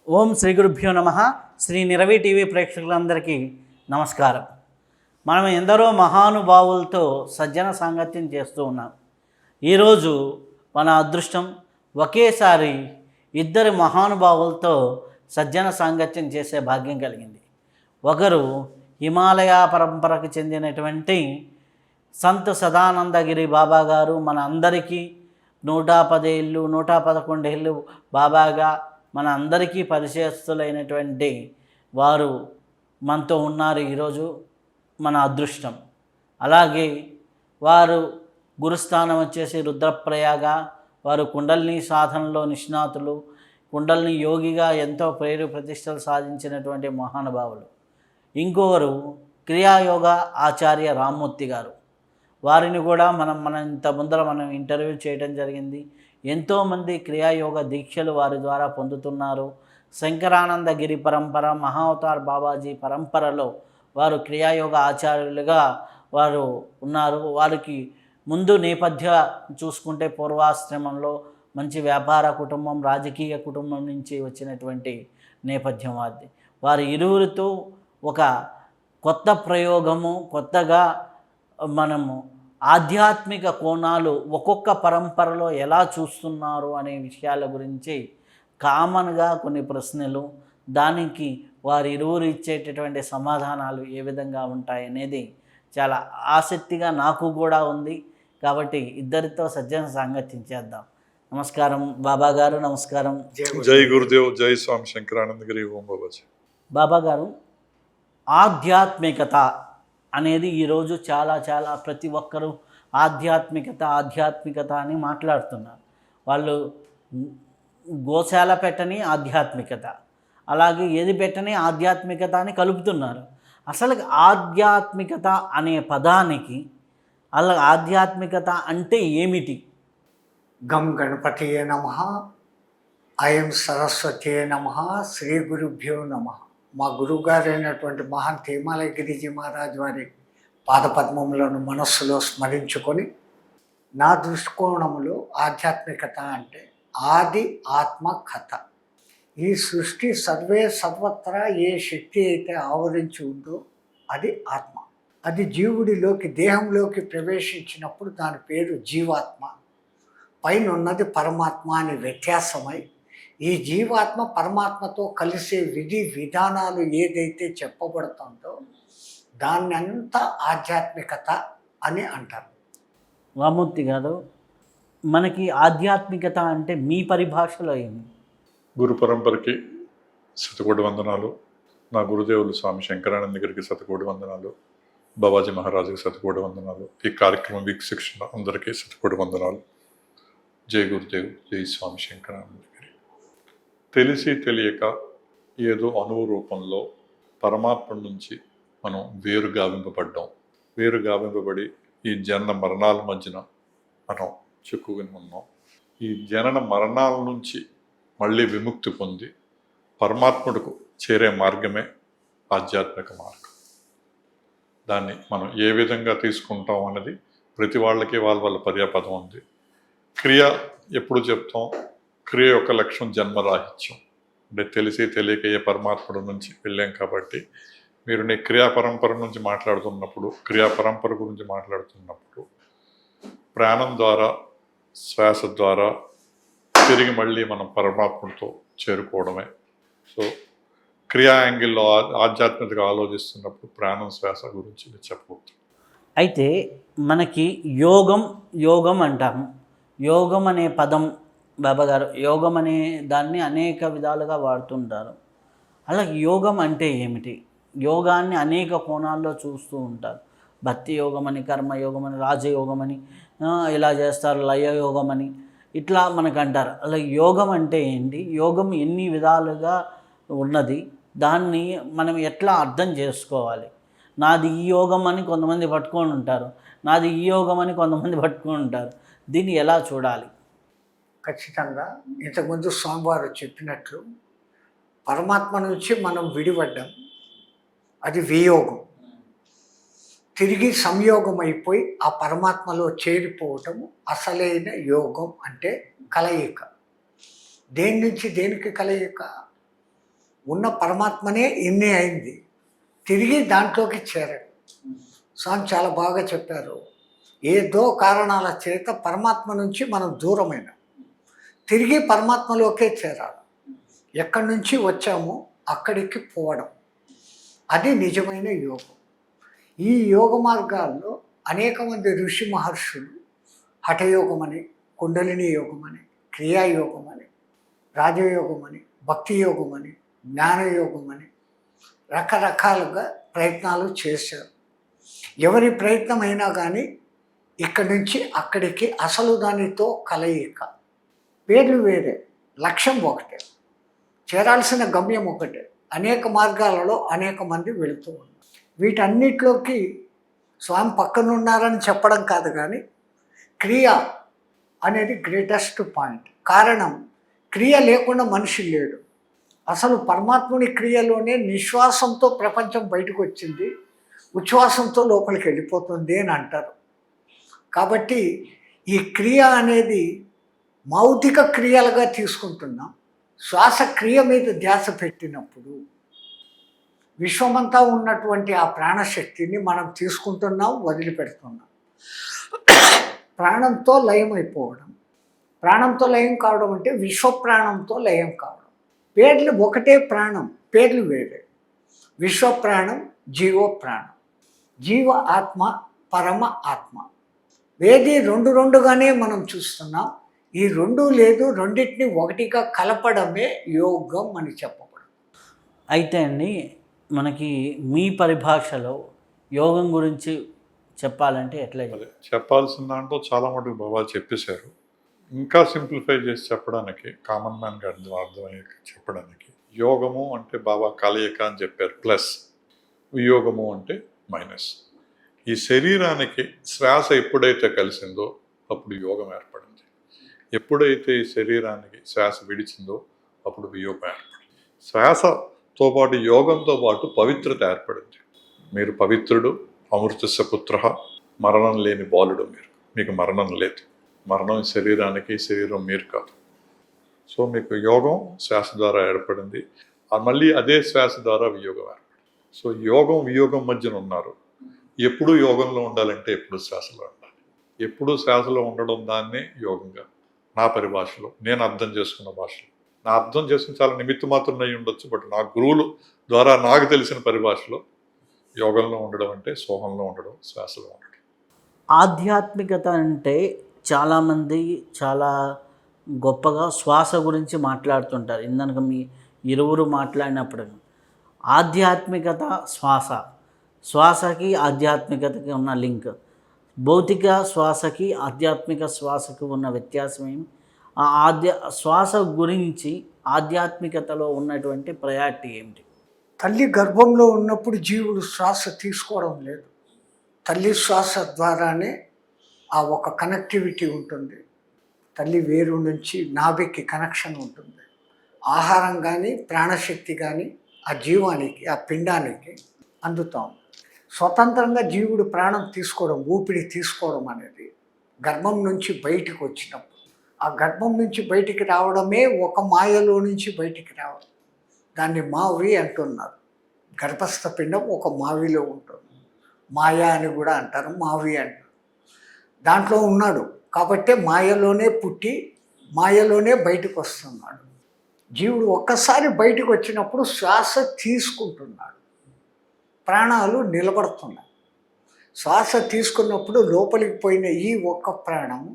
ఓం శ్రీ గురుభ్యో నమ. శ్రీ నిరవి టీవీ ప్రేక్షకులందరికీ నమస్కారం. మనం ఎందరో మహానుభావులతో సజ్జన సాంగత్యం చేస్తూ ఉన్నాం. ఈరోజు మన అదృష్టం ఒకేసారి ఇద్దరు మహానుభావులతో సజ్జన సాంగత్యం చేసే భాగ్యం కలిగింది. ఒకరు హిమాలయ పరంపరకు చెందినటువంటి సంత్ సదానందగిరి బాబా గారు, మన అందరికీ 110 ఏళ్ళు 111 ఏళ్ళు బాబాగా మన అందరికీ పరిచయస్తులైనటువంటి వారు మనతో ఉన్నారు. ఈరోజు మన అదృష్టం. అలాగే వారు గురుస్థానం వచ్చేసి రుద్రప్రయాగ. వారు కుండలిని సాధనలో నిష్ణాతులు, కుండలిని యోగిగా ఎంతో పేరు ప్రతిష్టలు సాధించినటువంటి మహానుభావులు. ఇంకొకరు క్రియాయోగ ఆచార్య రామ్మూర్తి గారు. వారిని కూడా మన ఇంత ముందర మనం ఇంటర్వ్యూ చేయడం జరిగింది. ఎంతోమంది క్రియాయోగ దీక్షలు వారి ద్వారా పొందుతున్నారు. శంకరానందగిరి పరంపర, మహావతార్ బాబాజీ పరంపరలో వారు క్రియాయోగ ఆచార్యులుగా వారు ఉన్నారు. వారికి ముందు నేపథ్య చూసుకుంటే పూర్వాశ్రమంలో మంచి వ్యాపార కుటుంబం, రాజకీయ కుటుంబం నుంచి వచ్చినటువంటి నేపథ్యం వారిది. వారి ఇరువురితో ఒక కొత్త ప్రయోగము, కొత్తగా మనము ఆధ్యాత్మిక కోణాలు ఒక్కొక్క పరంపరలో ఎలా చూస్తున్నారు అనే విషయాల గురించి కామన్గా కొన్ని ప్రశ్నలు, దానికి వారి ఇరువురు ఇచ్చేటటువంటి సమాధానాలు ఏ విధంగా ఉంటాయి అనేది చాలా ఆసక్తిగా నాకు కూడా ఉంది. కాబట్టి ఇద్దరితో సజ్జన సాంగత్యం చేద్దాం. నమస్కారం బాబా గారు. నమస్కారం. జై గురుదేవ్. జై స్వామి శంకరానందగిరి. ఓం బాబాజీ. బాబా గారు, ఆధ్యాత్మికత అనేది ఈరోజు చాలా ప్రతి ఒక్కరూ ఆధ్యాత్మికత అని మాట్లాడుతున్నారు. వాళ్ళు గోశాల పెట్టని ఆధ్యాత్మికత, అలాగే ఏది పెట్టని ఆధ్యాత్మికత అని కలుపుతున్నారు. అసలు ఆధ్యాత్మికత అనే పదానికి అలా ఆధ్యాత్మికత అంటే ఏమిటి? గం గణపతియే నమః, ఐం సరస్వతియే నమః, శ్రీ గురుభ్యో నమః. మా గురువుగారైనటువంటి మహంత్ హిమాలయ గిరిజీ మహారాజ్ వారి పాదపద్మములను మనస్సులో స్మరించుకొని, నా దృష్టికోణంలో ఆధ్యాత్మికత అంటే ఆది ఆత్మ కథ. ఈ సృష్టి సర్వత్రా ఏ శక్తి అయితే ఆవరించి ఉందో అది ఆత్మ. అది జీవుడిలోకి, దేహంలోకి ప్రవేశించినప్పుడు దాని పేరు జీవాత్మ. పైన ఉన్నది పరమాత్మ అని వ్యత్యాసమై, ఈ జీవాత్మ పరమాత్మతో కలిసే విధి విధానాలు ఏదైతే చెప్పబడుతుందో దాన్ని అంతా ఆధ్యాత్మికత అని అంటారు. రామ్మూర్తి గారు, మనకి ఆధ్యాత్మికత అంటే మీ పరిభాషలో ఏమి? గురు పరంపరకి శతకోటి వందనాలు. నా గురుదేవులు స్వామి శంకరానందగిరికి శతకోటి వందనాలు. బాబాజీ మహారాజుకి శతకోటి వందనాలు. ఈ కార్యక్రమం వీక్షించిన అందరికీ శతకోటి వందనాలు. జై గురుదేవ్. జై స్వామి శంకరానందగిరి. తెలిసి తెలియక ఏదో అణువు రూపంలో పరమాత్మ నుంచి మనం వేరు గావింపబడి ఈ జనన మరణాల మధ్యన మనం చిక్కుకుని ఉన్నాం. ఈ జనన మరణాల నుంచి మళ్ళీ విముక్తి పొంది పరమాత్ముడికి చేరే మార్గమే ఆధ్యాత్మిక మార్గం. దాన్ని మనం ఏ విధంగా తీసుకుంటాం అన్నది ప్రతి వాళ్ళకి వాళ్ళ పర్యాపదం ఉంది. క్రియ ఎప్పుడు చెప్తాం? క్రియ యొక్క లక్ష్యం జన్మరాహిత్యం. అంటే తెలిసి తెలియక ఏ పరమాత్ముడి నుంచి వెళ్ళాం. కాబట్టి మీరు నీ క్రియా పరంపర నుంచి మాట్లాడుతున్నప్పుడు, క్రియా పరంపర గురించి మాట్లాడుతున్నప్పుడు ప్రాణం ద్వారా, శ్వాస ద్వారా తిరిగి మళ్ళీ మనం పరమాత్ముడితో చేరుకోవడమే. సో క్రియా యాంగిల్లో ఆధ్యాత్మికగా ఆలోచిస్తున్నప్పుడు ప్రాణం, శ్వాస గురించి చెప్పవచ్చు. అయితే మనకి యోగం అంటాము. యోగం అనే పదం బాబా గారు, యోగం అనే దాన్ని అనేక విధాలుగా వాడుతుంటారు. అలా యోగం అంటే ఏమిటి? యోగాన్ని అనేక కోణాల్లో చూస్తూ ఉంటారు. భక్తి యోగం అని, కర్మయోగం అని, రాజయోగం అని, ఇలా చేస్తారు, లయయోగం అని, ఇట్లా మనకు అంటారు. అలా యోగం అంటే ఏంటి? యోగం ఎన్ని విధాలుగా ఉన్నది? దాన్ని మనం ఎట్లా అర్థం చేసుకోవాలి? నాది ఈ యోగం అని కొంతమంది పట్టుకొని ఉంటారు, నాది ఈ యోగం అని కొంతమంది పట్టుకొని ఉంటారు. దీన్ని ఎలా చూడాలి? ఖచ్చితంగా ఇంతకుముందు స్వామివారు చెప్పినట్లు పరమాత్మ నుంచి మనం విడిపడ్డాం, అది వియోగం. తిరిగి సంయోగం అయిపోయి ఆ పరమాత్మలో చేరిపోవటం అసలైన యోగం. అంటే కలయిక. దేని నుంచి దేనికి కలయిక? ఉన్న పరమాత్మనే ఇన్ని అయింది, తిరిగి దాంట్లోకి చేరాడు. స్వామి చాలా బాగా చెప్పారు. ఏదో కారణాల చేత పరమాత్మ నుంచి మనం దూరమైన తిరిగి పరమాత్మలోకే చేరాలి. ఎక్కడి నుంచి వచ్చామో అక్కడికి పోవడం, అది నిజమైన యోగం. ఈ యోగ మార్గాల్లో అనేక మంది ఋషి మహర్షులు హఠయోగం అని, కుండలిని యోగం అని, క్రియాయోగం అని, రాజయోగం అని, భక్తి యోగం అని, జ్ఞానయోగం అని రకరకాలుగా ప్రయత్నాలు చేశారు. ఎవరి ప్రయత్నం అయినా కానీ ఇక్కడి నుంచి అక్కడికి అసలు దానితో కలయిక. పేర్లు వేరే, లక్ష్యం ఒకటే, చేరాల్సిన గమ్యం ఒకటే. అనేక మార్గాలలో అనేక మంది వెళుతూ ఉన్నారు. వీటన్నిటిలోకి స్వామి పక్కన ఉన్నారని చెప్పడం కాదు, కానీ క్రియ అనేది గ్రేటెస్ట్ పాయింట్. కారణం, క్రియ లేకుండా మనిషి లేడు. అసలు పరమాత్ముని క్రియలోనే నిశ్వాసంతో ప్రపంచం బయటకు వచ్చింది, ఉచ్ఛ్వాసంతో లోపలికి వెళ్ళిపోతుంది అని అంటారు. కాబట్టి ఈ క్రియ అనేది మౌతిక క్రియలుగా తీసుకుంటున్నాం. శ్వాసక్రియ మీద ధ్యాస పెట్టినప్పుడు విశ్వమంతా ఉన్నటువంటి ఆ ప్రాణశక్తిని మనం తీసుకుంటున్నాం, వదిలిపెడుతున్నాం. ప్రాణంతో లయం అయిపోవడం. ప్రాణంతో లయం కావడం అంటే విశ్వప్రాణంతో లయం కావడం. పేర్లు ఒకటే, ప్రాణం పేర్లు వేరే. విశ్వప్రాణం, జీవో ప్రాణం, జీవ ఆత్మ, పరమ ఆత్మ. వేది రెండు రెండుగానే మనం చూస్తున్నాం. ఈ రెండు లేదు, రెండింటిని ఒకటిగా కలపడమే యోగం అని చెప్పబడు. అయితే అండి, మనకి మీ పరిభాషలో యోగం గురించి చెప్పాలంటే ఎట్లా అదే చెప్పాల్సిన దాంట్లో చాలా మటుకు బాబా చెప్పేశారు. ఇంకా సింప్లిఫై చేసి చెప్పడానికి, కామన్ మ్యాన్కి అర్థమయ్యే చెప్పడానికి, యోగము అంటే బాబా కలయిక అని చెప్పారు, ప్లస్ వియోగము అంటే మైనస్. ఈ శరీరానికి శ్వాస ఎప్పుడైతే కలిసిందో అప్పుడు యోగం ఏర్పడింది. ఎప్పుడైతే ఈ శరీరానికి శ్వాస విడిచిందో అప్పుడు వియోగం ఏర్పడింది. శ్వాసతో పాటు యోగంతో పాటు పవిత్రత ఏర్పడింది. మీరు పవిత్రుడు, అమృతస్య పుత్ర, మరణం లేని బాలుడు మీరు. మీకు మరణం లేదు. మరణం ఈ శరీరానికి, శరీరం మీరు కాదు. సో మీకు యోగం శ్వాస ద్వారా ఏర్పడింది. మళ్ళీ అదే శ్వాస ద్వారా వియోగం ఏర్పడింది. సో యోగం వియోగం మధ్యన ఉన్నారు. ఎప్పుడు యోగంలో ఉండాలంటే ఎప్పుడు శ్వాసలో ఉండాలి. ఎప్పుడు శ్వాసలో ఉండడం దాన్నే యోగంగా నా పరిభాషలో, నేను అర్థం చేసుకున్న భాషలో. నా అర్థం చేసుకుని చాలా నిమిత్త మాత్రం అయి ఉండొచ్చు, బట్ నా గురువులు ద్వారా నాకు తెలిసిన పరిభాషలో యోగంలో ఉండడం అంటే సోహంలో ఉండడం, శ్వాసలో ఉండడం. ఆధ్యాత్మికత అంటే చాలామంది చాలా గొప్పగా శ్వాస గురించి మాట్లాడుతుంటారు. ఇందాక మీ ఇరువురు మాట్లాడినప్పుడు ఆధ్యాత్మికత, శ్వాసకి ఆధ్యాత్మికతకి ఉన్న లింక్, భౌతిక శ్వాసకి ఆధ్యాత్మిక శ్వాసకి ఉన్న వ్యత్యాసం ఏమి? ఆ శ్వాస గురించి ఆధ్యాత్మికతలో ఉన్నటువంటి ప్రయారిటీ ఏమిటి? తల్లి గర్భంలో ఉన్నప్పుడు జీవుడు శ్వాస తీసుకోవడం లేదు. తల్లి శ్వాస ద్వారానే ఆ ఒక కనెక్టివిటీ ఉంటుంది. తల్లి వేరు నుంచి నాభికి కనెక్షన్ ఉంటుంది. ఆహారం కానీ ప్రాణశక్తి కానీ ఆ జీవానికి, ఆ పిండానికి అందుతాం. స్వతంత్రంగా జీవుడు ప్రాణం తీసుకోవడం, ఊపిరి తీసుకోవడం అనేది గర్భం నుంచి బయటికి వచ్చినప్పుడు, ఆ గర్భం నుంచి బయటికి రావడమే ఒక మాయలో నుంచి బయటికి రావడం. దాన్ని మావి అంటున్నారు. గర్భస్థ పిండం ఒక మావిలో ఉంటుంది. మాయా అని కూడా అంటారు, మావి అంటారు. దాంట్లో ఉన్నాడు కాబట్టే మాయలోనే పుట్టి మాయలోనే బయటకు వస్తున్నాడు. జీవుడు ఒక్కసారి బయటకు వచ్చినప్పుడు శ్వాస తీసుకుంటున్నాడు, ప్రాణాలు నిలబడుతున్నాయి. శ్వాస తీసుకున్నప్పుడు లోపలికి పోయిన ఈ ఒక్క ప్రాణము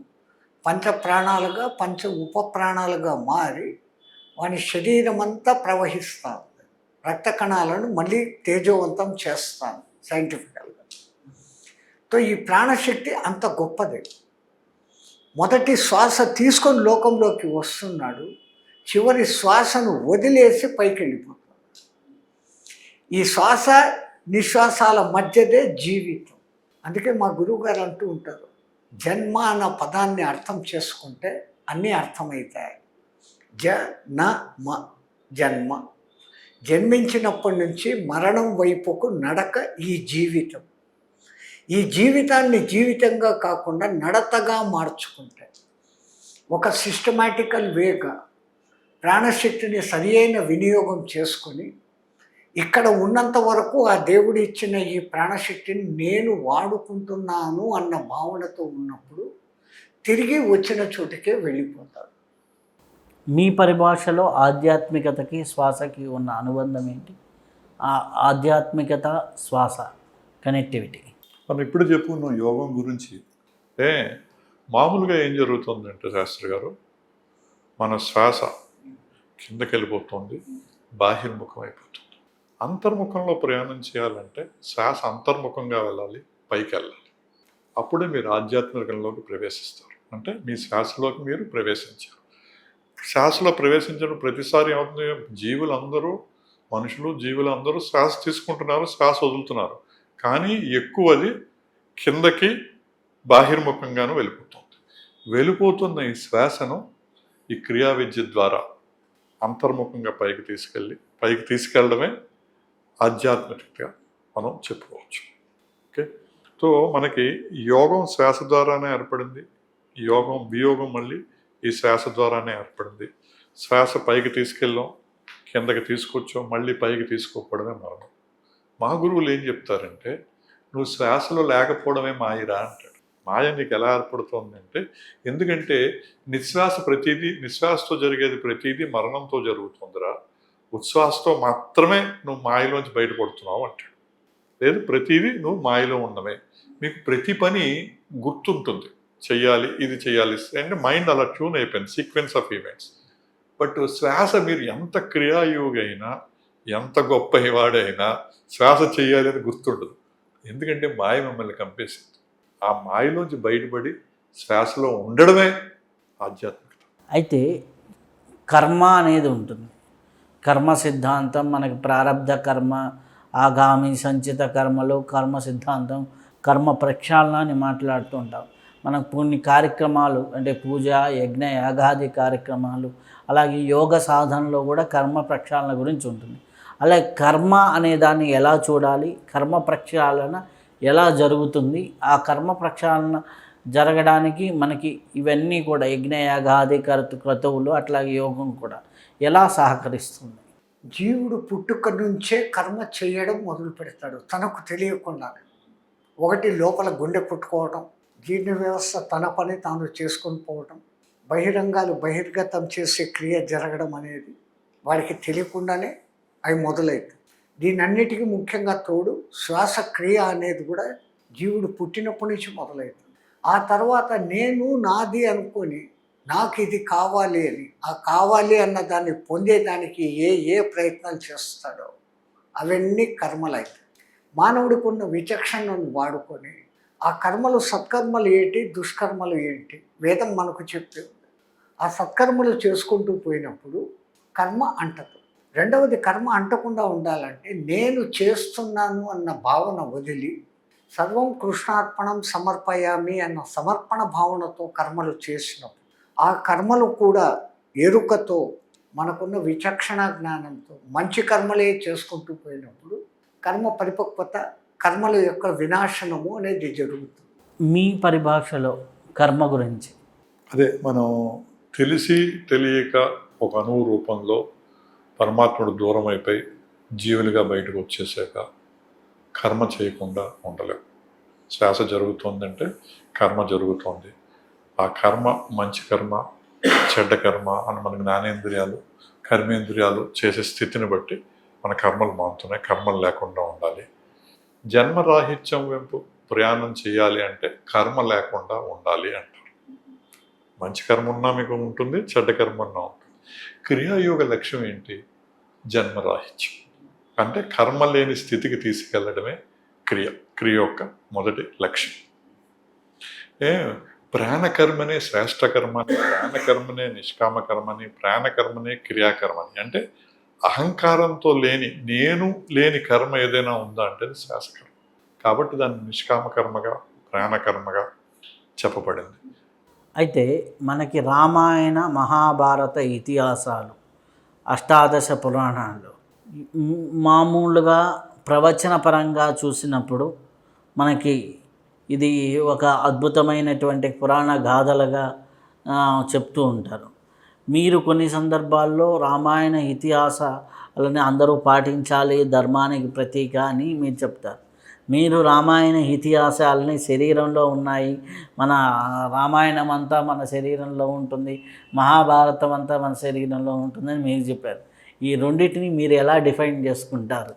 పంచ ప్రాణాలుగా, పంచ ఉప ప్రాణాలుగా మారి వాని శరీరం అంతా ప్రవహిస్తాను. రక్త కణాలను మళ్ళీ తేజోవంతం చేస్తాను సైంటిఫికల్గా. సో ఈ ప్రాణశక్తి అంత గొప్పది. మొదటి శ్వాస తీసుకొని లోకంలోకి వస్తున్నాడు, చివరి శ్వాసను వదిలేసి పైకి వెళ్ళిపోతాడు. ఈ శ్వాస నిశ్వాసాల మధ్యదే జీవితం. అందుకే మా గురువుగారు అంటూ ఉంటారు, జన్మ అన్న పదాన్ని అర్థం చేసుకుంటే అన్నీ అర్థమవుతాయి. జన్మ, జన్మించినప్పటి నుంచి మరణం వైపుకు నడక ఈ జీవితం. ఈ జీవితాన్ని జీవితంగా కాకుండా నడతగా మార్చుకుంటే, ఒక సిస్టమాటికల్ వేగా ప్రాణశక్తిని సరి అయిన వినియోగం చేసుకొని ఇక్కడ ఉన్నంత వరకు ఆ దేవుడు ఇచ్చిన ఈ ప్రాణశక్తిని నేను వాడుకుంటున్నాను అన్న భావనతో ఉన్నప్పుడు తిరిగి వచ్చిన చోటుకే వెళ్ళిపోతాడు. మీ పరిభాషలో ఆధ్యాత్మికతకి శ్వాసకి ఉన్న అనుబంధం ఏంటి? ఆ ఆధ్యాత్మికత శ్వాస కనెక్టివిటీ. మనం ఇప్పుడు చెప్పుకున్నాం యోగం గురించి. మామూలుగా ఏం జరుగుతుందంటే శాస్త్రి గారు, మన శ్వాస కిందకి వెళ్ళిపోతుంది, బాహిర్ముఖం అయిపోతుంది. అంతర్ముఖంలో ప్రయాణం చేయాలంటే శ్వాస అంతర్ముఖంగా వెళ్ళాలి, పైకి వెళ్ళాలి. అప్పుడే మీరు ఆధ్యాత్మికంలోకి ప్రవేశిస్తారు. అంటే మీ శ్వాసలోకి మీరు ప్రవేశించారు. శ్వాసలో ప్రవేశించిన ప్రతిసారి ఏమవుతుంది, జీవులందరూ, మనుషులు జీవులందరూ శ్వాస తీసుకుంటున్నారు, శ్వాస వదులుతున్నారు. కానీ ఎక్కువది కిందకి బాహిర్ముఖంగాను వెళ్ళిపోతున్న ఈ శ్వాసను ఈ క్రియా విద్య ద్వారా అంతర్ముఖంగా పైకి తీసుకెళ్ళడమే ఆధ్యాత్మికతగా మనం చెప్పుకోవచ్చు. ఓకే, సో మనకి యోగం శ్వాస ద్వారానే ఏర్పడింది, యోగం వియోగం మళ్ళీ ఈ శ్వాస ద్వారానే ఏర్పడింది. శ్వాస పైకి తీసుకెళ్ళాం, కిందకి తీసుకొచ్చాం, మళ్ళీ పైకి తీసుకోకపోవడమే మరణం. మా గురువులు ఏం చెప్తారంటే, నువ్వు శ్వాసలో లేకపోవడమే మాయరా అంటాడు. మాయ నీకు ఎలా ఏర్పడుతుందంటే, ఎందుకంటే నిశ్వాసతో జరిగేది ప్రతిదీ మరణంతో జరుగుతుందిరా, ఉచ్ఛ్వాసతో మాత్రమే నువ్వు మాయలోంచి బయటపడుతున్నావు అంటాడు. లేదు, ప్రతిదీ నువ్వు మాయలో ఉండమే. మీకు ప్రతి పని గుర్తుంటుంది, చెయ్యాలి, ఇది చెయ్యాలి అంటే మైండ్ అలా ట్యూన్ అయిపోయింది, సీక్వెన్స్ ఆఫ్ ఈవెంట్స్. బట్ శ్వాస మీరు ఎంత క్రియాయోగైనా, ఎంత గొప్ప వాడైనా శ్వాస చేయాలి అని గుర్తుండదు. ఎందుకంటే మాయ మిమ్మల్ని కంపేసింది. ఆ మాయలోంచి బయటపడి శ్వాసలో ఉండడమే ఆధ్యాత్మికత. అయితే కర్మ అనేది ఉంటుంది. కర్మ సిద్ధాంతం మనకి ప్రారబ్ధ కర్మ, ఆగామి సంచిత కర్మలు, కర్మ సిద్ధాంతం, కర్మ ప్రక్షాళన అని మాట్లాడుతూ ఉంటాం. మనకు కొన్ని కార్యక్రమాలు అంటే పూజ, యజ్ఞ, యాగాది కార్యక్రమాలు, అలాగే యోగ సాధనలో కూడా కర్మ ప్రక్షాళన గురించి ఉంటుంది. అలాగే కర్మ అనే దాన్ని ఎలా చూడాలి, కర్మ ప్రక్షాళన ఎలా జరుగుతుంది, ఆ కర్మ ప్రక్షాళన జరగడానికి మనకి ఇవన్నీ కూడా యజ్ఞయాగాది క్రతువులు, అట్లాగే యోగం కూడా ఎలా సహకరిస్తుంది? జీవుడు పుట్టుక నుంచే కర్మ చేయడం మొదలు పెడతాడు తనకు తెలియకుండా. ఒకటి లోపల గుండె పుట్టుకోవడం, జీర్ణ వ్యవస్థ తన పని తాను చేసుకొని పోవడం, బహిరంగాలు బహిర్గతం చేసే క్రియ జరగడం అనేది వాడికి తెలియకుండానే అవి మొదలైంది. దీనన్నిటికీ ముఖ్యంగా తోడు శ్వాసక్రియ అనేది కూడా జీవుడు పుట్టినప్పటి నుంచి మొదలైంది. ఆ తర్వాత నేను నాది అనుకొని నాకు ఇది కావాలి అని, ఆ కావాలి అన్న దాన్ని పొందేదానికి ఏ ప్రయత్నాలు చేస్తాడో అవన్నీ కర్మలైతాయి. మానవుడికి ఉన్న విచక్షణను వాడుకొని ఆ కర్మలు సత్కర్మలు ఏంటి, దుష్కర్మలు ఏంటి వేదం మనకు చెప్తే ఆ సత్కర్మలు చేసుకుంటూ పోయినప్పుడు కర్మ అంటదు. రెండవది, కర్మ అంటకుండా ఉండాలంటే నేను చేస్తున్నాను అన్న భావన వదిలి సర్వం కృష్ణార్పణం సమర్పయామి అన్న సమర్పణ భావనతో కర్మలు చేసినప్పుడు ఆ కర్మలు కూడా ఎరుకతో, మనకున్న విచక్షణ జ్ఞానంతో మంచి కర్మలే చేసుకుంటూ పోయినప్పుడు కర్మ పరిపక్వత, కర్మల యొక్క వినాశనము అనేది జరుగుతుంది. మీ పరిభాషలో కర్మ గురించి అదే మనం తెలిసి తెలియక ఒక అణువు రూపంలో పరమాత్ముడు దూరం అయిపోయి జీవులుగా బయటకు వచ్చేసాక కర్మ చేయకుండా ఉండలేవు. శ్వాస జరుగుతుందంటే కర్మ జరుగుతుంది. ఆ కర్మ మంచి కర్మ, చెడ్డ కర్మ అని మన జ్ఞానేంద్రియాలు, కర్మేంద్రియాలు చేసే స్థితిని బట్టి మన కర్మలు మారుతున్నాయి. కర్మలు లేకుండా ఉండాలి. జన్మరాహిత్యం వైపు ప్రయాణం చేయాలి అంటే కర్మ లేకుండా ఉండాలి అంటారు. మంచి కర్మ ఉన్నా మీకు ఉంటుంది, చెడ్డ కర్మ ఉన్నా ఉంటుంది. క్రియాయోగ లక్ష్యం ఏంటి? జన్మరాహిత్యం అంటే కర్మ లేని స్థితికి తీసుకెళ్లడమే క్రియ యొక్క మొదటి లక్ష్యం. ప్రాణకర్మనే శ్రేష్ఠ కర్మని, ప్రాణకర్మనే నిష్కామ కర్మని, ప్రాణకర్మనే క్రియాకర్మని. అంటే అహంకారంతో నేను లేని కర్మ ఏదైనా ఉందా అంటే అది శ్వాసకర్మ. కాబట్టి దాన్ని నిష్కామ కర్మగా, ప్రాణకర్మగా చెప్పబడింది. అయితే మనకి రామాయణ, మహాభారత ఇతిహాసాలు, అష్టాదశ పురాణాలు మామూలుగా ప్రవచన పరంగా చూసినప్పుడు మనకి ఇది ఒక అద్భుతమైనటువంటి పురాణ గాథలుగా చెప్తూ ఉంటారు. మీరు కొన్ని సందర్భాల్లో రామాయణ ఇతిహాసాలని అందరూ పాటించాలి, ధర్మానికి ప్రతీక అని మీరు చెప్తారు. మీరు రామాయణ ఇతిహాసాలని శరీరంలో ఉన్నాయి, మన రామాయణం అంతా మన శరీరంలో ఉంటుంది, మహాభారతం అంతా మన శరీరంలో ఉంటుందని మీరు చెప్పారు. ఈ రెండింటిని మీరు ఎలా డిఫైన్ చేసుకుంటారు?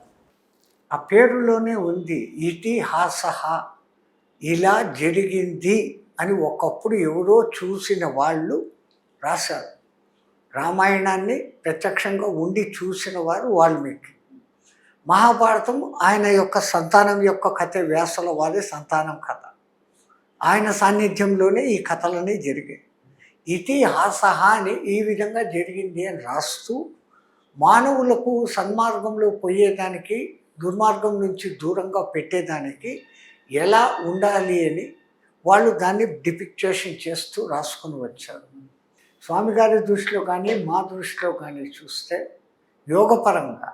ఆ పేరులోనే ఉంది ఇతిహాస, ఇలా జరిగింది అని ఒకప్పుడు ఎవరో చూసిన వాళ్ళు రాశారు. రామాయణాన్ని ప్రత్యక్షంగా ఉండి చూసిన వారు వాల్మీకి. మహాభారతం ఆయన యొక్క సంతానం యొక్క కథ, వ్యాసుల వారి సంతానం కథ. ఆయన సాన్నిధ్యంలోనే ఈ కథలన్నీ జరిగాయి. ఇతిహాస అని ఈ విధంగా జరిగింది అని రాస్తూ మానవులకు సన్మార్గంలో పోయేదానికి, దుర్మార్గం నుంచి దూరంగా పెట్టేదానికి ఎలా ఉండాలి అని వాళ్ళు దాన్ని డిపిక్టేషన్ చేస్తూ రాసుకొని వచ్చారు. స్వామి గారి దృష్టిలో కానీ మా దృష్టిలో కానీ చూస్తే యోగపరంగా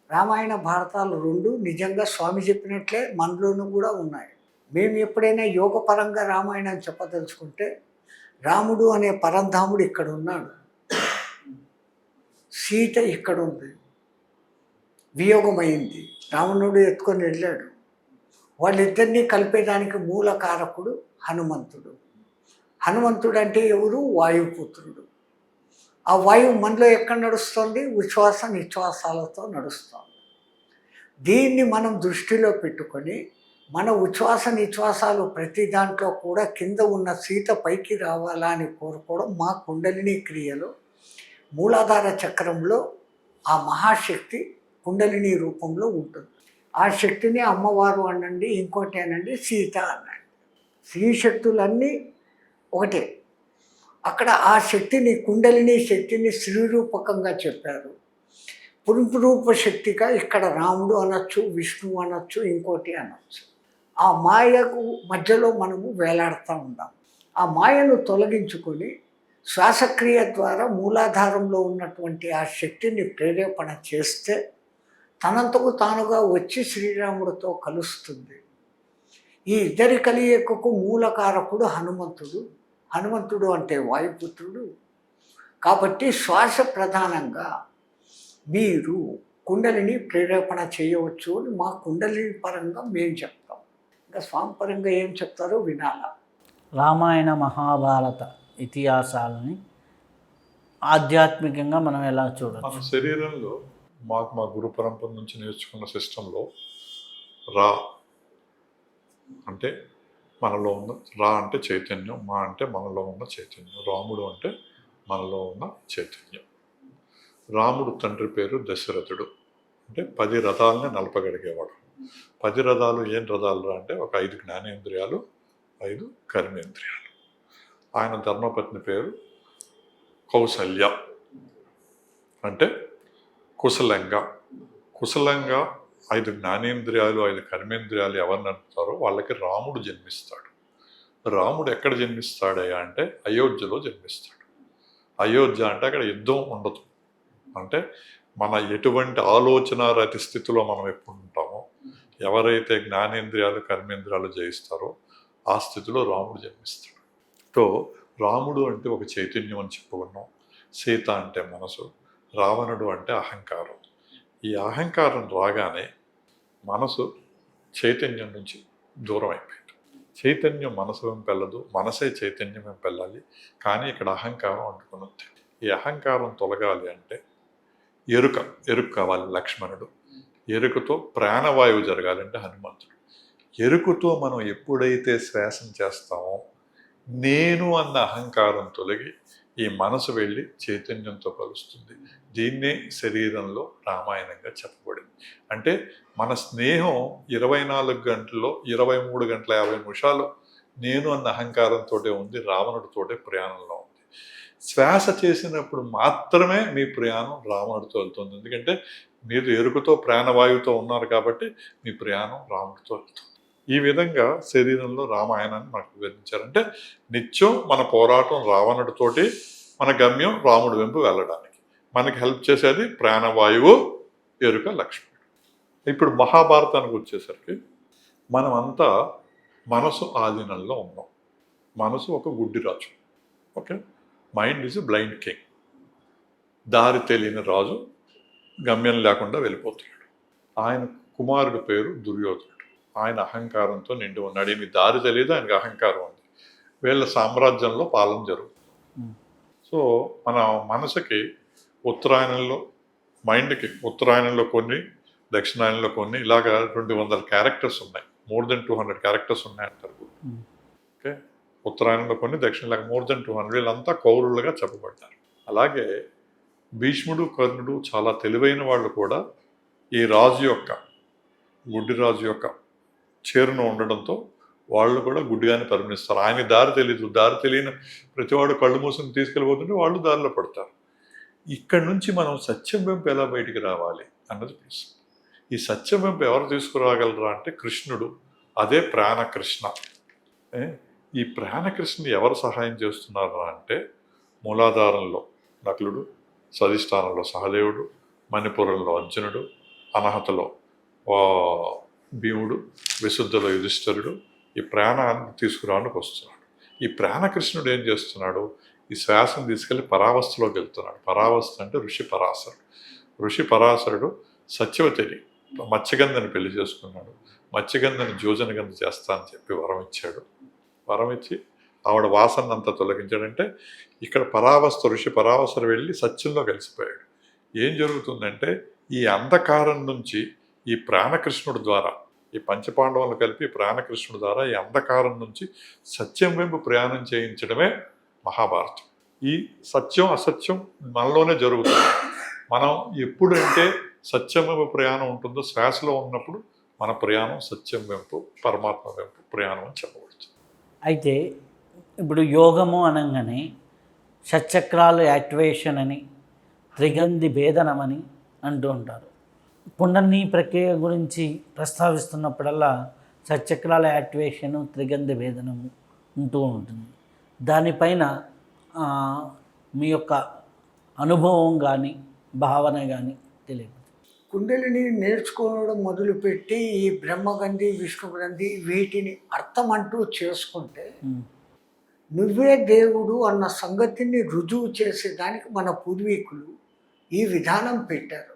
రామాయణ భారతాలు రెండు నిజంగా స్వామి చెప్పినట్లే మనలోనూ కూడా ఉన్నాయి. మేము ఎప్పుడైనా యోగపరంగా రామాయణం చెప్పదలుచుకుంటే రాముడు అనే పరంధాముడు ఇక్కడ ఉన్నాడు, సీత ఇక్కడ ఉంది, వియోగమైంది, రావణుడు ఎత్తుకొని వెళ్ళాడు. వాళ్ళిద్దరినీ కలిపేదానికి మూల కారకుడు హనుమంతుడు. హనుమంతుడు అంటే ఎవరు? వాయుపుత్రుడు. ఆ వాయువు మనలో ఎక్కడ నడుస్తుంది? ఉచ్ఛ్వాస నిశ్వాసాలతో నడుస్తుంది. దీన్ని మనం దృష్టిలో పెట్టుకొని మన ఉచ్ఛ్వాస నిశ్వాసాలు ప్రతి దాంట్లో కూడా కింద ఉన్న సీత పైకి రావాలా అని కోరుకోవడం మా కుండలిని క్రియలో మూలాధార చక్రంలో ఆ మహాశక్తి కుండలిని రూపంలో ఉంటుంది. ఆ శక్తిని అమ్మవారు అనండి, ఇంకోటి అనండి, సీత అనండి, స్త్రీ శక్తులన్నీ ఒకటే. అక్కడ ఆ శక్తిని, కుండలిని శక్తిని శ్రీరూపకంగా చెప్పారు. పురుషరూప శక్తిగా ఇక్కడ రాముడు అనొచ్చు, విష్ణువు అనొచ్చు, ఇంకోటి అనొచ్చు. ఆ మాయకు మధ్యలో మనము వేలాడుతూ ఉంటాం. ఆ మాయను తొలగించుకొని శ్వాసక్రియ ద్వారా మూలాధారంలో ఉన్నటువంటి ఆ శక్తిని ప్రేరేపణ చేస్తే తనంతకు తానుగా వచ్చి శ్రీరాముడితో కలుస్తుంది. ఈ ఇద్దరి కలియకకు మూలకారకుడు హనుమంతుడు. హనుమంతుడు అంటే వాయుపుత్రుడు. కాబట్టి శ్వాస ప్రధానంగా మీరు కుండలిని ప్రేరేపణ చేయవచ్చు అని మా కుండలిని పరంగా మేము చెప్తాం. ఇంకా స్వామి పరంగా ఏం చెప్తారో వినాలా. రామాయణ మహాభారత ఇతిహాసాలని ఆధ్యాత్మికంగా మనం ఎలా చూడవచ్చు? మన శరీరంలో మా గురు పరంపర నుంచి నేర్చుకున్న సిస్టంలో రా అంటే మనలో ఉన్న, రా అంటే చైతన్యం, మా అంటే మనలో ఉన్న చైతన్యం, రాముడు అంటే మనలో ఉన్న చైతన్యం. రాముడు తండ్రి పేరు దశరథుడు. అంటే 10 రథాలని నలపగలిగేవాడు. 10 రథాలు ఏం రథాలు అంటే ఒక 5 జ్ఞానేంద్రియాలు, 5 కర్మేంద్రియాలు. ఆయన ధర్మపత్ని పేరు కౌసల్య. అంటే కుశలంగా 5 జ్ఞానేంద్రియాలు, 5 కర్మేంద్రియాలు ఎవరిని అంటారో వాళ్ళకి రాముడు జన్మిస్తాడు. రాముడు ఎక్కడ జన్మిస్తాడయ్యా అంటే అయోధ్యలో జన్మిస్తాడు. అయోధ్య అంటే అక్కడ యుద్ధం ఉండదు. అంటే మన ఎటువంటి ఆలోచన రతి స్థితిలో మనం ఎప్పుడు ఉంటామో, ఎవరైతే జ్ఞానేంద్రియాలు కర్మేంద్రియాలు జయిస్తారో ఆ స్థితిలో రాముడు జన్మిస్తాడు. సో రాముడు అంటే ఒక చైతన్యం అని చెప్పుకున్నాం. సీత అంటే మనసు, రావణుడు అంటే అహంకారం. ఈ అహంకారం రాగానే మనసు చైతన్యం నుంచి దూరం అయిపోయింది. చైతన్యం మనసు వెంపెళ్ళదు, మనసే చైతన్యం వెంపెళ్ళాలి. కానీ ఇక్కడ అహంకారం అంటుకున్నది. ఈ అహంకారం తొలగాలి అంటే ఎరుక కావాలి. లక్ష్మణుడు ఎరుకతో ప్రాణవాయువు జరగాలంటే హనుమంతుడు. ఎరుకతో మనం ఎప్పుడైతే శ్వాసం చేస్తామో నేను అన్న అహంకారం తొలగి ఈ మనసు వెళ్ళి చైతన్యంతో కలుస్తుంది. దీన్నే శరీరంలో రామాయణంగా చెప్పబడింది. అంటే మన స్నేహం 24 గంటల్లో 23 గంటల 50 నిమిషాలు నేను అన్న అహంకారంతో ఉంది, రావణుడితోటే ప్రయాణంలో ఉంది. శ్వాస చేసినప్పుడు మాత్రమే మీ ప్రయాణం రావణుడితో వెళ్తుంది. ఎందుకంటే మీరు ఎరుకతో ప్రాణవాయువుతో ఉన్నారు కాబట్టి మీ ప్రయాణం రాముడితో వెళ్తుంది. ఈ విధంగా శరీరంలో రామాయణాన్ని మనకు వివరించారంటే నిత్యం మన పోరాటం రావణుడితోటి, మన గమ్యం రాముడి వెంపు వెళ్ళడానికి మనకి హెల్ప్ చేసేది ప్రాణవాయువు, ఎరుక, లక్ష్మణుడు. ఇప్పుడు మహాభారతానికి వచ్చేసరికి మనమంతా మనసు ఆధీనంలో ఉన్నాం. మనసు ఒక గుడ్డిరాజు. Okay, mind is blind king. దారి తెలియని రాజు గమ్యం లేకుండా వెళ్ళిపోతున్నాడు. ఆయన కుమారుడు పేరు దుర్యోధనుడు. ఆయన అహంకారంతో నిండి ఉన్నాడు. ఈయన దారి తెలియదు, ఆయనకు అహంకారం ఉంది. వీళ్ళ సామ్రాజ్యంలో పాలన జరుగుతుంది. సో మన మనసుకి ఉత్తరాయణంలో, మైండ్కి ఉత్తరాయణంలో కొన్ని, దక్షిణాయనంలో కొన్ని, ఇలాగా 200 క్యారెక్టర్స్ ఉన్నాయి. మోర్ దెన్ 200 క్యారెక్టర్స్ ఉన్నాయంటారు. ఓకే, ఉత్తరాయణంలో కొన్ని, దక్షిణంలో మోర్ దెన్ 200. వీళ్ళంతా కౌరులుగా చెప్పబడ్డారు. అలాగే భీష్ముడు, కర్ణుడు చాలా తెలివైన వాళ్ళు కూడా ఈ రాజు యొక్క, గుడ్డి రాజు యొక్క చేరున ఉండడంతో వాళ్ళు కూడా గుడ్డిగానే పరిగణిస్తారు. ఆయన దారి తెలీదు. దారి తెలియని ప్రతివాడు కళ్ళు మూసుకుని తీసుకెళ్ళిపోతుంటే వాళ్ళు దారిలో పడతారు. ఇక్కడి నుంచి మనం సత్యం వెంపు ఎలా బయటికి రావాలి అన్నది ప్రశ్న. ఈ సత్యం వెంపు ఎవరు తీసుకురాగలరా అంటే కృష్ణుడు. అదే ప్రాణకృష్ణ. ఈ ప్రాణకృష్ణని ఎవరు సహాయం చేస్తున్నారు అంటే మూలాధారంలో నకులుడు, స్వధిష్టానంలో సహదేవుడు, మణిపురంలో అర్జునుడు, అనహతలో భీముడు, విశుద్ధలో యుధిష్ఠిరుడు ఈ ప్రాణాన్ని తీసుకురావడానికి వస్తున్నాడు. ఈ ప్రాణకృష్ణుడు ఏం చేస్తున్నాడు? ఈ శ్వాసను తీసుకెళ్ళి పరావస్థలోకి వెళ్తున్నాడు. పరావస్థ అంటే ఋషి పరాశరుడు. ఋషి పరాశరుడు సత్యవతిని, మత్స్యగంధని పెళ్లి చేసుకున్నాడు. మత్స్యగంధని జోజనగంధ చేస్తా అని చెప్పి వరం ఇచ్చాడు. వరం ఇచ్చి ఆవిడ వాసన అంతా తొలగించాడంటే ఇక్కడ పరావస్థ, ఋషి పరావస్థలు వెళ్ళి సత్యంలో కలిసిపోయాడు. ఏం జరుగుతుందంటే ఈ అంధకారం నుంచి ఈ ప్రాణకృష్ణుడి ద్వారా, ఈ పంచపాండవులను కలిపి ప్రాణకృష్ణుడి ద్వారా ఈ అంధకారం నుంచి సత్యం వైపు ప్రయాణం చేయించడమే మహాభారతం. ఈ సత్యం అసత్యం మనలోనే జరుగుతుంది. మనం ఎప్పుడంటే సత్యం వైపు ప్రయాణం ఉంటుందో, శ్వాసలో ఉన్నప్పుడు మన ప్రయాణం సత్యం వైపు, పరమాత్మ వైపు ప్రయాణం అని చెప్పబడుతుంది. అయితే ఇప్పుడు యోగము అనగానే షట్చక్రాలు యాక్టివేషన్ అని, త్రిగంధి భేదనమని అంటూ ఉంటారు. పునర్ని ప్రక్రియ గురించి ప్రస్తావిస్తున్నప్పుడల్లా షట్చక్రాల యాక్టివేషను, త్రిగంధి భేదనము ఉంటూ ఉంటుంది. దానిపైన మీ యొక్క అనుభవం కానీ భావన కానీ తెలియదు. కుండలిని నేర్చుకోవడం మొదలుపెట్టి ఈ బ్రహ్మగంధి, విష్ణుగ్రంథి వీటిని అర్థం అంటూ చేసుకుంటే నువ్వే దేవుడు అన్న సంగతిని రుజువు చేసేదానికి మన పూర్వీకులు ఈ విధానం పెట్టారు.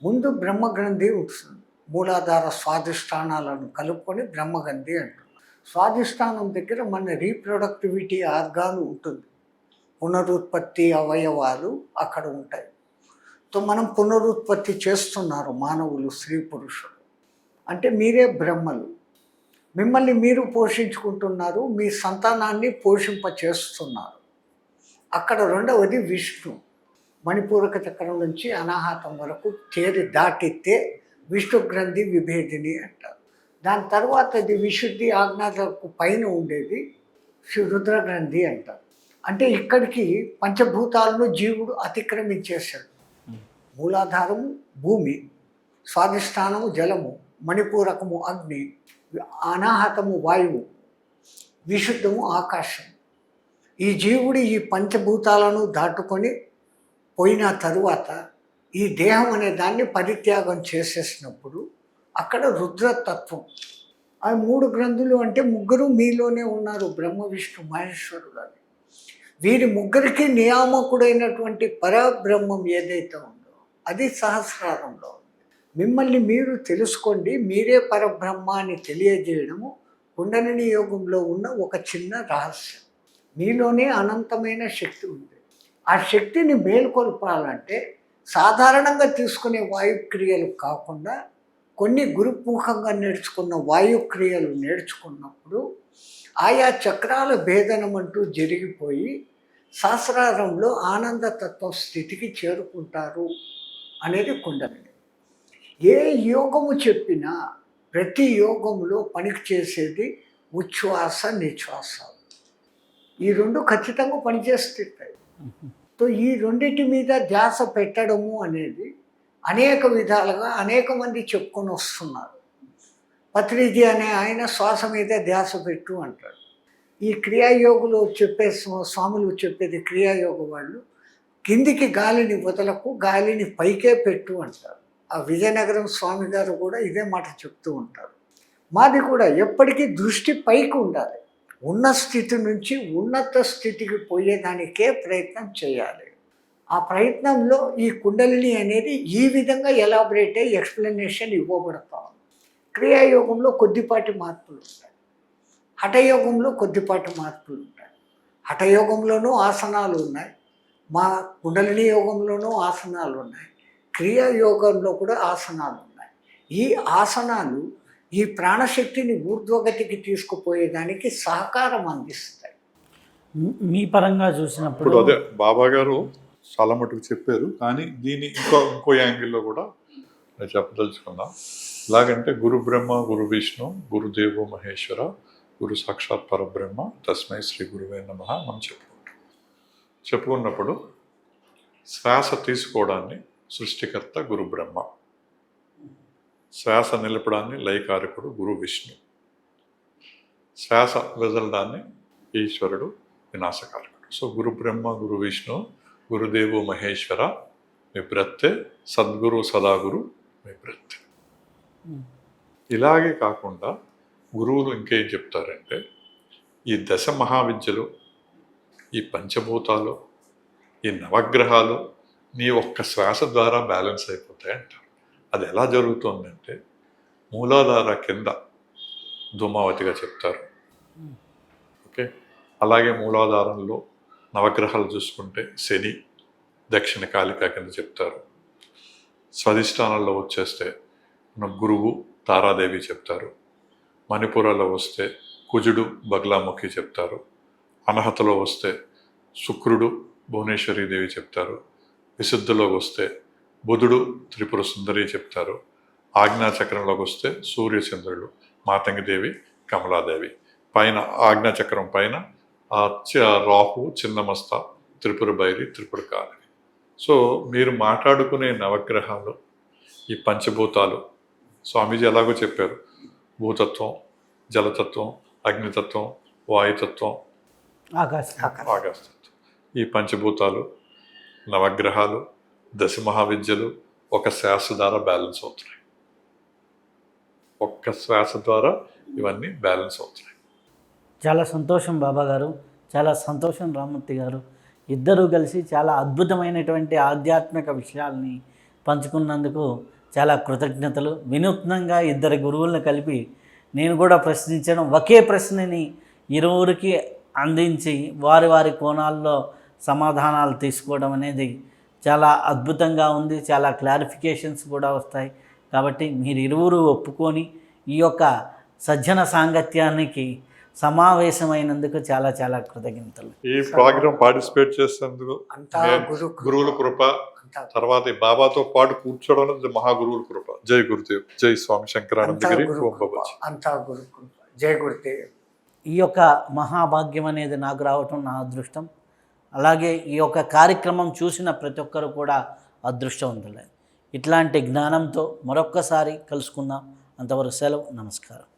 ముందు బ్రహ్మగ్రంథి ఉంటుంది. మూలాధార స్వాధిష్టానాలను కలుపుకొని బ్రహ్మగ్రంథి అంటున్నారు. స్వాధిష్టానం దగ్గర మన రీప్రొడక్టివిటీ ఆర్గాన్ ఉంటుంది. పునరుత్పత్తి అవయవాలు అక్కడ ఉంటాయి. తో మనం పునరుత్పత్తి చేస్తున్నారు మానవులు, స్త్రీ పురుషులు. అంటే మీరే బ్రహ్మలు. మిమ్మల్ని మీరు పోషించుకుంటున్నారు, మీ సంతానాన్ని పోషింప చేస్తున్నారు. అక్కడ రెండవది విష్ణు. మణిపూరక చక్రం నుంచి అనాహతం వరకు దాటితే విష్ణు గ్రంథి విభేదిని అంటారు. దాని తర్వాత ఇది విశుద్ధి ఆజ్ఞాలకు పైన ఉండేది రుద్ర గ్రంథి అంటారు. అంటే ఇక్కడికి పంచభూతాలను జీవుడు అతిక్రమించేశాడు. మూలాధారము భూమి, స్వాధిష్టానము జలము, మణిపూరకము అగ్ని, అనాహతము వాయువు, విశుద్ధము ఆకాశం. ఈ జీవుడు ఈ పంచభూతాలను దాటుకొని పోయిన తరువాత ఈ దేహం అనే దాన్ని పరిత్యాగం చేసేసినప్పుడు అక్కడ రుద్రతత్వం. ఆ 3 గ్రంథులు అంటే ముగ్గురు మీలోనే ఉన్నారు, బ్రహ్మ విష్ణు మహేశ్వరుడు అని. వీరి ముగ్గురికి నియామకుడైనటువంటి పరబ్రహ్మం ఏదైతే ఉందో అది సహస్రారంలో ఉంది. మిమ్మల్ని మీరు తెలుసుకోండి, మీరే పరబ్రహ్మ అని తెలియజేయడము కుండలిని యోగంలో ఉన్న ఒక చిన్న రహస్యం. మీలోనే అనంతమైన శక్తి ఉంది. ఆ శక్తిని మేల్కొల్పాలంటే సాధారణంగా తీసుకునే వాయుక్రియలు కాకుండా కొన్ని గురుముఖంగా నేర్చుకున్న వాయుక్రియలు నేర్చుకున్నప్పుడు ఆయా చక్రాల భేదనం అంటూ జరిగిపోయి సహస్రారంలో ఆనందతత్వ స్థితికి చేరుకుంటారు అనేది కుండలిని. ఏ యోగము చెప్పినా ప్రతి యోగంలో పనికి చేసేది ఉచ్ఛ్వాస నిశ్వాస. ఈ 2 ఖచ్చితంగా పనిచేస్తుంటాయి. సో ఈ రెండింటి మీద ధ్యాస పెట్టడము అనేది అనేక విధాలుగా అనేక మంది చెప్పుకొని వస్తున్నారు. పత్రిజీ అనే ఆయన శ్వాస మీద ధ్యాస పెట్టు అంటాడు. ఈ క్రియాయోగులు చెప్పే స్వాములు చెప్పేది క్రియాయోగ వాళ్ళు కిందికి గాలిని వదలకు, గాలిని పైకే పెట్టు అంటారు. ఆ విజయనగరం స్వామి గారు కూడా ఇదే మాట చెప్తూ ఉంటారు. మాది కూడా ఎప్పటికీ దృష్టి పైకి ఉండాలి. ఉన్న స్థితి నుంచి ఉన్నత స్థితికి పోయేదానికే ప్రయత్నం చేయాలి. ఆ ప్రయత్నంలో ఈ కుండలిని అనేది ఈ విధంగా ఎలాబరేట్ అయ్యి ఎక్స్ప్లెనేషన్ ఇవ్వబడతాం. క్రియాయోగంలో కొద్దిపాటి మార్పులు ఉంటాయి, హఠయోగంలో కొద్దిపాటి మార్పులు ఉంటాయి. హఠయోగంలోనూ ఆసనాలు ఉన్నాయి, మా కుండలిని యోగంలోనూ ఆసనాలు ఉన్నాయి, క్రియాయోగంలో కూడా ఆసనాలు ఉన్నాయి. ఈ ఆసనాలు ఈ ప్రాణశక్తిని ఊర్ధ్వగతికి తీసుకుపోయేదానికి సహకారం అందిస్తాయి. మీ పరంగా ఇప్పుడు చూసినప్పుడు అదే బాబా గారు చాలా మటుకు చెప్పారు, కానీ దీన్ని ఇంకో యాంగిల్లో కూడా నేను చెప్పదలుచుకున్నా. ఎలాగంటే గురు బ్రహ్మ గురు విష్ణు గురుదేవో మహేశ్వర గురు సాక్షాత్ పరబ్రహ్మ తస్మై శ్రీ గురువే నమః మనం చెప్పుకున్నప్పుడు శ్వాస తీసుకోవడాన్ని సృష్టికర్త గురు బ్రహ్మ, శ్వాస నిలపడాన్ని లయకారకుడు గురు విష్ణు, శ్వాస వదలడాన్ని ఈశ్వరుడు వినాశకారకుడు. సో గురు బ్రహ్మ గురు విష్ణు గురుదేవో మహేశ్వర విప్రత్తే సద్గురు సదాగురు విప్రత్తే. ఇలాగే కాకుండా గురువులు ఇంకేం చెప్తారంటే ఈ దశ మహావిద్యలు, ఈ పంచభూతాలు, ఈ నవగ్రహాలు నీ ఒక్క శ్వాస ద్వారా బ్యాలెన్స్ అయిపోతాయి అంటారు. అది ఎలా జరుగుతుందంటే మూలాధార కింద ధూమావతిగా చెప్తారు. ఓకే, అలాగే మూలాధారంలో నవగ్రహాలు చూసుకుంటే శని దక్షిణ కాళిక కింద చెప్తారు. స్వధిష్టానంలో వచ్చేస్తే మన గురువు తారాదేవి చెప్తారు. మణిపురాలో వస్తే కుజుడు బగ్లాముఖి చెప్తారు. అనహతలో వస్తే శుక్రుడు భువనేశ్వరీ దేవి చెప్తారు. విశుద్ధిలోకి వస్తే బుధుడు త్రిపుర సుందరి చెప్తారు. ఆజ్ఞాచక్రంలోకి వస్తే సూర్యచంద్రుడు మాతంగిదేవి కమలాదేవి. పైన ఆజ్ఞాచక్రం పైన రాహు చిన్నమస్త త్రిపుర భైరి త్రిపుర కాళి. సో మీరు మాట్లాడుకునే నవగ్రహాలు ఈ పంచభూతాలు స్వామీజీ ఎలాగో చెప్పారు, భూతత్వం, జలతత్వం, అగ్నితత్వం, వాయుతత్వం, ఆకాశతత్వం. ఈ పంచభూతాలు, నవగ్రహాలు, దశ మహావిద్యలు ఒక శ్వాస ద్వారా బ్యాలెన్స్ అవుతున్నాయి. ఒక్క శ్వాస ద్వారా ఇవన్నీ బ్యాలెన్స్ అవుతున్నాయి. చాలా సంతోషం బాబా గారు, చాలా సంతోషం రామ్మూర్తి గారు. ఇద్దరూ కలిసి చాలా అద్భుతమైనటువంటి ఆధ్యాత్మిక విషయాల్ని పంచుకున్నందుకు చాలా కృతజ్ఞతలు. వినూత్నంగా ఇద్దరు గురువులను కలిపి నేను కూడా ప్రశ్నించడం, ఒకే ప్రశ్నని ఇరువురికి అందించి వారి వారి కోణాల్లో సమాధానాలు తీసుకోవడం అనేది చాలా అద్భుతంగా ఉంది. చాలా క్లారిఫికేషన్స్ కూడా వస్తాయి. కాబట్టి మీరు ఇరువురు ఒప్పుకొని ఈ యొక్క సజ్జన సాంగత్యానికి సమావేశమైనందుకు చాలా చాలా కృతజ్ఞతలు. ఈ ప్రోగ్రామ్ పార్టిసిపేట్ చేసేందుకు గురువుల కృప, తర్వాత ఈ బాబాతో పాటు కూర్చోవడం అనేది మహాగురువుల కృప. జై గురుదేవ్, జై స్వామి శంకరానందగిరి. అంతా గురు కృప. జై గురుదేవ్. ఈ యొక్క మహాభాగ్యం అనేది నాకు రావటం నా అదృష్టం. అలాగే ఈ యొక్క కార్యక్రమం చూసిన ప్రతి ఒక్కరు కూడా అదృష్టవంతులే. ఇట్లాంటి జ్ఞానంతో మరొక్కసారి కలుసుకుందాం. అంతవరకు సెలవు. నమస్కారం.